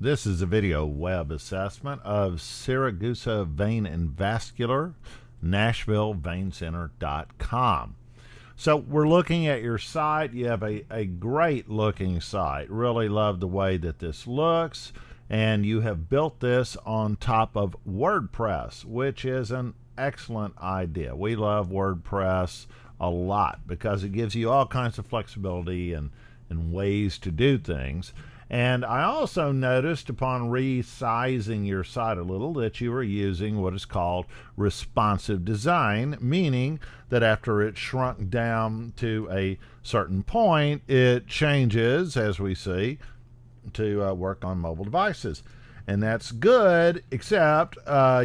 This is a video web assessment of Siragusa Vein and Vascular, NashvilleVeinCenter.com. So we're looking at your site. You have a great looking site. Really love the way that this looks. And you have built this on top of WordPress, which is an excellent idea. We love WordPress a lot because it gives you all kinds of flexibility and ways to do things. And I also noticed upon resizing your site a little that you were using what is called responsive design, meaning that after it's shrunk down to a certain point, it changes, as we see, to work on mobile devices. And that's good, except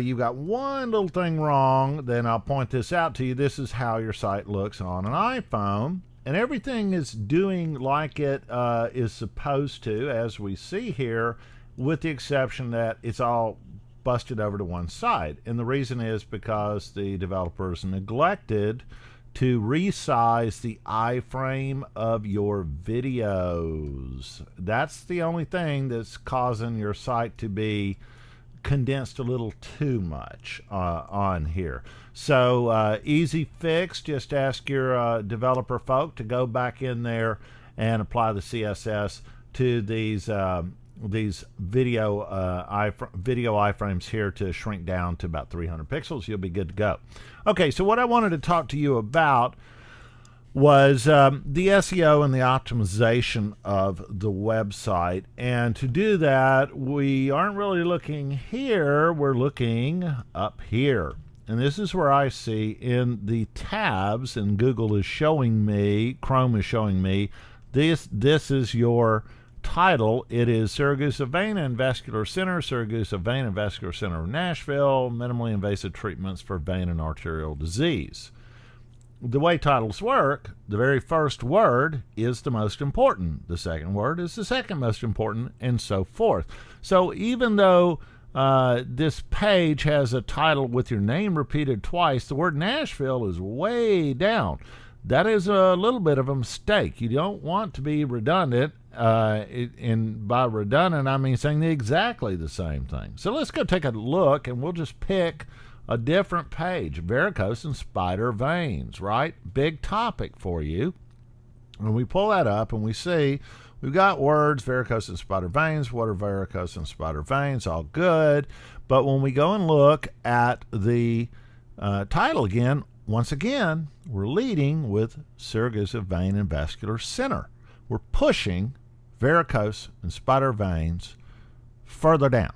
you've got one little thing wrong. Then I'll point this out to you. This is how your site looks on an iPhone. And everything is doing like it is supposed to, as we see here, with the exception that it's all busted over to one side. And the reason is because the developers neglected to resize the iframe of your videos. That's the only thing that's causing your site to be condensed a little too much on here. So easy fix. Just ask your developer folk to go back in there and apply the CSS to these video iframes here to shrink down to about 300 pixels. You'll be good to go. Okay, so what I wanted to talk to you about was the SEO and the optimization of the website. And to do that, we aren't really looking here, we're looking up here. And this is where I see in the tabs, and Google is showing me, Chrome is showing me, this is your title. It is Siragusa Vein and Vascular Center, Siragusa Vein and Vascular Center of Nashville, minimally invasive treatments for vein and arterial disease. The way titles work, the very first word is the most important. The second word is the second most important, and so forth. So even though this page has a title with your name repeated twice, the word Nashville is way down. That is a little bit of a mistake. You don't want to be redundant. And by redundant, I mean saying exactly the same thing. So let's go take a look, and we'll just pick a different page. Varicose and spider veins, right? Big topic for you. When we pull that up and we see we've got words, varicose and spider veins. What are varicose and spider veins? All good. But when we go and look at the title again, once again, we're leading with Siragusa Vein and Vascular Center. We're pushing varicose and spider veins further down.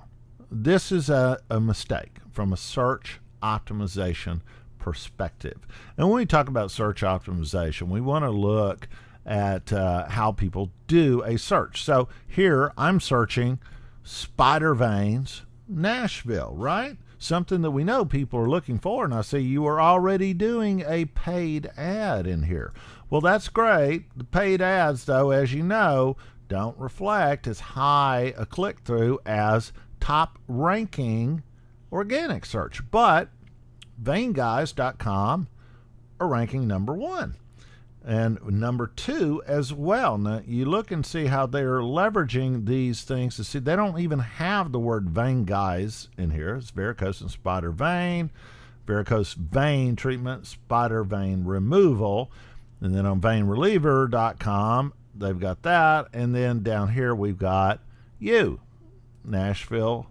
This is a mistake from a search optimization perspective. And when we talk about search optimization, we want to look at how people do a search. So here I'm searching spider veins Nashville, right? Something that we know people are looking for, and I see you are already doing a paid ad in here. Well, that's great. The paid ads, though, as you know, don't reflect as high a click-through as top-ranking organic search. But VeinGuys.com are ranking #1 and #2 as well. Now, you look and see how they're leveraging these things to see they don't even have the word vein guys in here. It's varicose and spider vein, varicose vein treatment, spider vein removal. And then on VeinReliever.com, they've got that. And then down here, we've got you, Nashville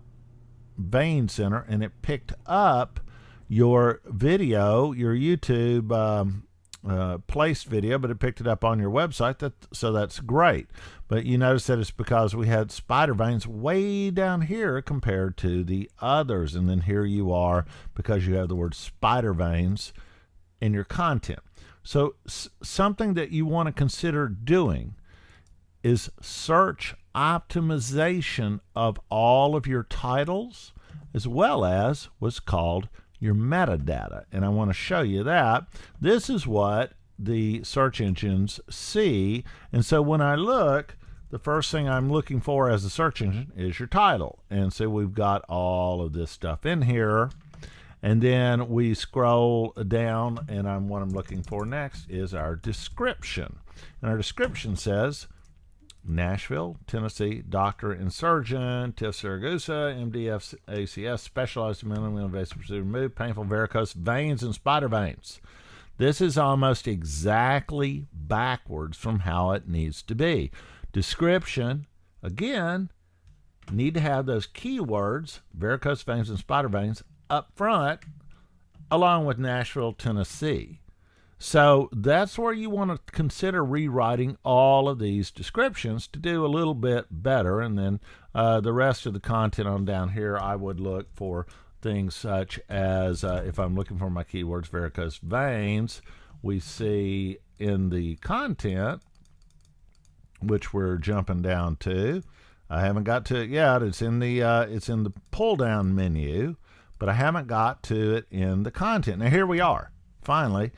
Vein Center. And it picked up your video, your YouTube placed video, but it picked it up on your website. So that's great. But you notice that it's because we had spider veins way down here compared to the others. And then here you are because you have the word spider veins in your content. So something that you want to consider doing is search optimization of all of your titles as well as what's called your metadata. And I want to show you that. This is what the search engines see. And so when I look, the first thing I'm looking for as a search engine is your title. And so we've got all of this stuff in here. And then we scroll down, and what I'm looking for next is our description. And our description says Nashville, Tennessee, doctor and surgeon, TIF Siragusa, MDF ACS, specialized in minimally invasive procedure to remove painful varicose veins and spider veins. This is almost exactly backwards from how it needs to be. Description, again, need to have those keywords, varicose veins and spider veins, up front, along with Nashville, Tennessee. So that's where you want to consider rewriting all of these descriptions to do a little bit better. And then the rest of the content on down here, I would look for things such as, if I'm looking for my keywords, varicose veins, we see in the content, which we're jumping down to. I haven't got to it yet. It's in the pull down menu, but I haven't got to it in the content. Now here we are. Finally,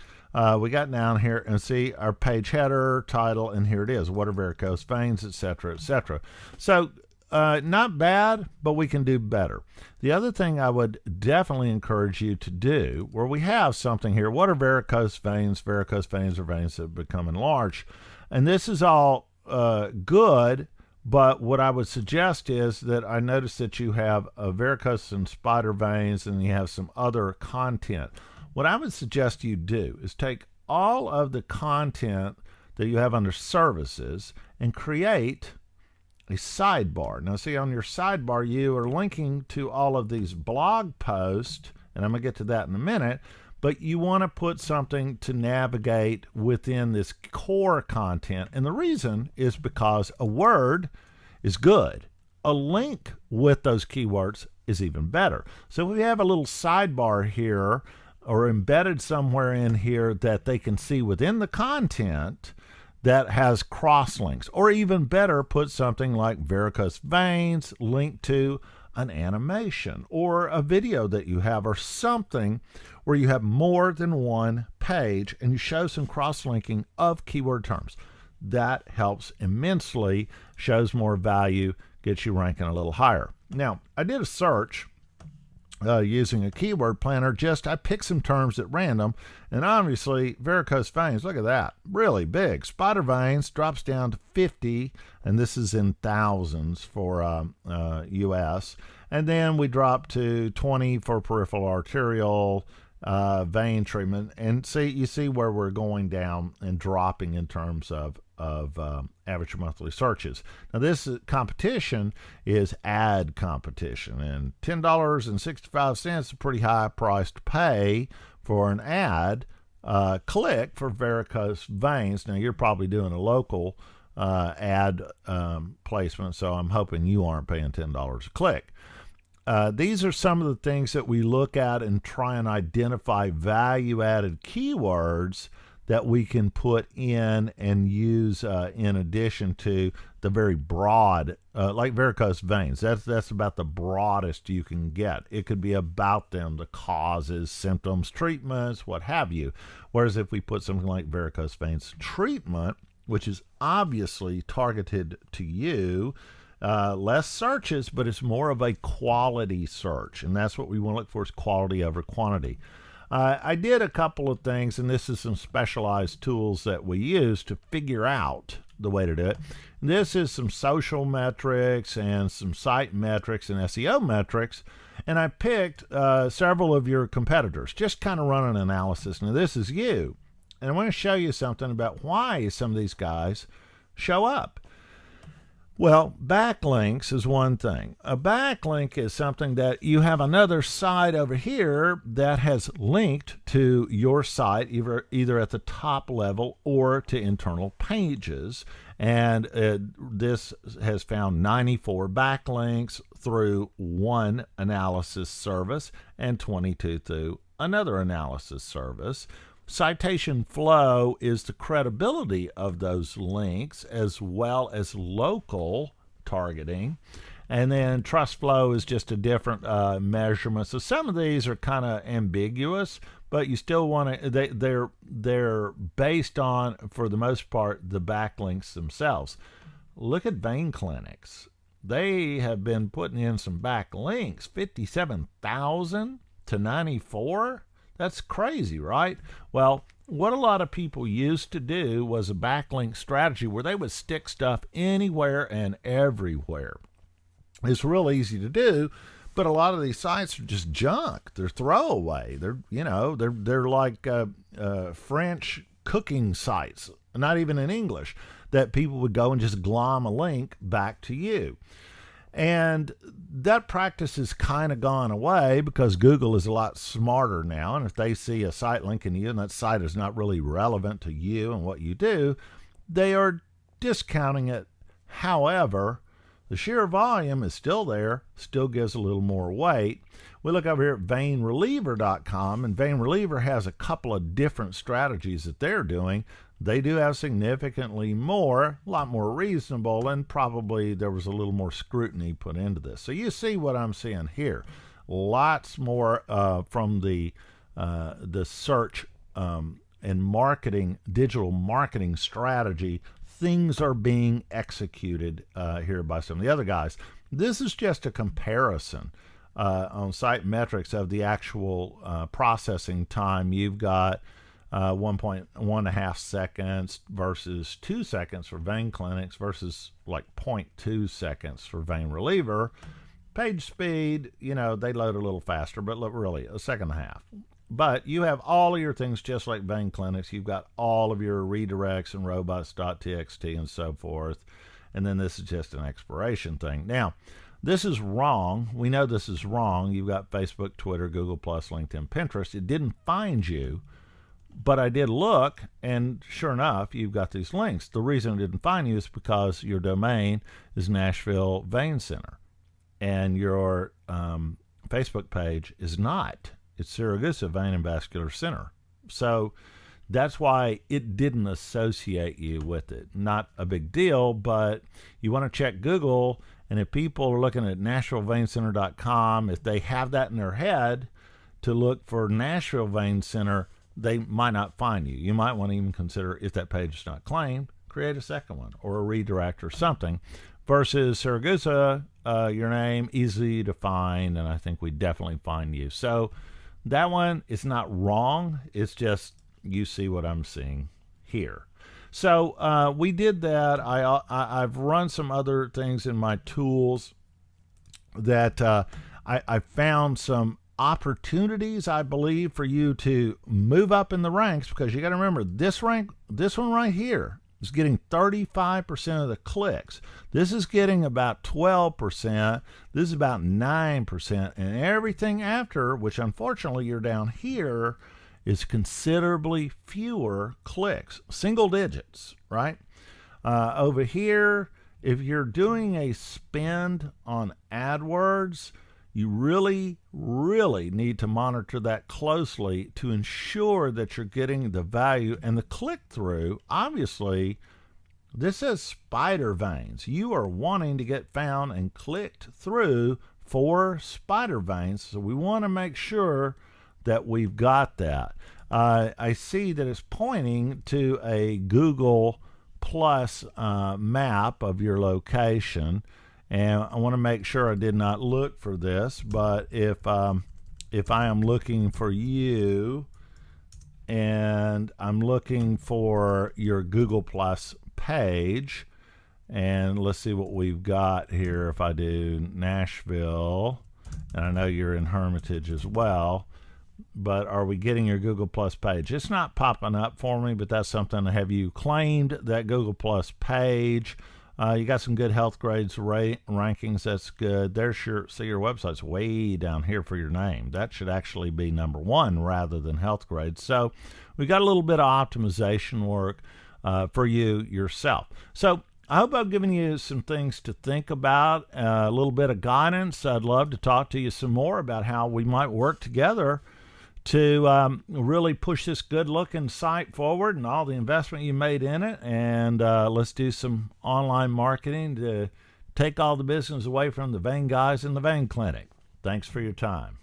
we got down here and see our page header, title, and here it is. What are varicose veins, etc., etc. So not bad, but we can do better. The other thing I would definitely encourage you to do, where we have something here, what are varicose veins? Varicose veins are veins that become enlarged. And this is all good, but what I would suggest is that I notice that you have varicose and spider veins, and you have some other content. What I would suggest you do is take all of the content that you have under services and create a sidebar. Now see, on your sidebar, you are linking to all of these blog posts, and I'm going to get to that in a minute, but you want to put something to navigate within this core content. And the reason is because a word is good. A link with those keywords is even better. So if we have a little sidebar here, or embedded somewhere in here that they can see within the content that has crosslinks, or even better, put something like varicose veins linked to an animation or a video that you have, or something where you have more than one page and you show some cross-linking of keyword terms. That helps immensely, shows more value, gets you ranking a little higher. Now, I did a search using a keyword planner. I picked some terms at random, and obviously varicose veins, look at that, really big. Spider veins drops down to 50, and this is in thousands for US, and then we drop to 20 for peripheral arterial vein treatment. And you see where we're going down and dropping in terms of average monthly searches. Now this competition is ad competition, and $10.65 is a pretty high price to pay for an ad click for varicose veins. Now you're probably doing a local ad placement, so I'm hoping you aren't paying $10 a click. These are some of the things that we look at and try and identify value-added keywords that we can put in and use in addition to the very broad, like varicose veins. That's about the broadest you can get. It could be about them, the causes, symptoms, treatments, what have you. Whereas if we put something like varicose veins treatment, which is obviously targeted to you, less searches, but it's more of a quality search, and that's what we want to look for, is quality over quantity. I did a couple of things, and this is some specialized tools that we use to figure out the way to do it. This is some social metrics and some site metrics and SEO metrics, and I picked several of your competitors, just kind of run an analysis. Now this is you, and I want to show you something about why some of these guys show up. Well, backlinks is one thing. A backlink is something that you have another site over here that has linked to your site, either at the top level or to internal pages. And this has found 94 backlinks through one analysis service and 22 through another analysis service. Citation flow is the credibility of those links as well as local targeting. And then trust flow is just a different measurement. So some of these are kind of ambiguous, but you still want to, they're based on, for the most part, the backlinks themselves. Look at vein clinics. They have been putting in some backlinks, 57,000 to 94. That's crazy, right? Well, what a lot of people used to do was a backlink strategy where they would stick stuff anywhere and everywhere. It's real easy to do, but a lot of these sites are just junk. They're throwaway. They're like French cooking sites, not even in English, that people would go and just glom a link back to you. And that practice has kind of gone away because Google is a lot smarter now. And if they see a site linking to you and that site is not really relevant to you and what you do, they are discounting it. However, the sheer volume is still there, still gives a little more weight. We look over here at veinreliever.com, and Vein Reliever has a couple of different strategies that they're doing. They do have significantly more, a lot more reasonable, and probably there was a little more scrutiny put into this. So you see what I'm seeing here. Lots more from the search and marketing, digital marketing strategy. Things are being executed here by some of the other guys. This is just a comparison on site metrics of the actual processing time. You've got 1.5 seconds versus 2 seconds for Vein Clinics versus like 0.2 seconds for Vein Reliever. Page speed, they load a little faster, but look, really a second and a half. But you have all of your things just like Vein Clinics. You've got all of your redirects and robots.txt and so forth. And then this is just an expiration thing. Now, this is wrong. We know this is wrong. You've got Facebook, Twitter, Google+, LinkedIn, Pinterest. It didn't find you, but I did look, and sure enough, you've got these links. The reason it didn't find you is because your domain is Nashville Vein Center, and your Facebook page is not. It's Siragusa Vein and Vascular Center. So that's why it didn't associate you with it. Not a big deal, but you want to check Google, and if people are looking at NashvilleVeinCenter.com, if they have that in their head to look for Nashville Vein Center, they might not find you. You might want to even consider, if that page is not claimed, create a second one or a redirect or something. Versus Siragusa, your name, easy to find, and I think we definitely find you. So that one is not wrong. It's just you see what I'm seeing here. So we did that. I've run some other things in my tools that I found some opportunities, I believe, for you to move up in the ranks, because you got to remember this one right here is getting 35% of the clicks. This is getting about 12%. This is about 9%. And everything after, which unfortunately you're down here, is considerably fewer clicks. Single digits, right? Over here, if you're doing a spend on AdWords, you really, really need to monitor that closely to ensure that you're getting the value and the click-through. Obviously, this says spider veins. You are wanting to get found and clicked through for spider veins, so we want to make sure that we've got that. I see that it's pointing to a Google Plus map of your location. And I want to make sure I did not look for this, but if I am looking for you and I'm looking for your Google Plus page, and let's see what we've got here. If I do Nashville, and I know you're in Hermitage as well, but are we getting your Google Plus page? It's not popping up for me, but that's something. Have you claimed that Google Plus page? You got some good health grades rankings. That's good. There's your website's way down here for your name. That should actually be number one rather than health grades. So we got a little bit of optimization work for you yourself. So I hope I've given you some things to think about, a little bit of guidance. I'd love to talk to you some more about how we might work together to really push this good-looking site forward and all the investment you made in it. And let's do some online marketing to take all the business away from the vein guys in the vein clinic. Thanks for your time.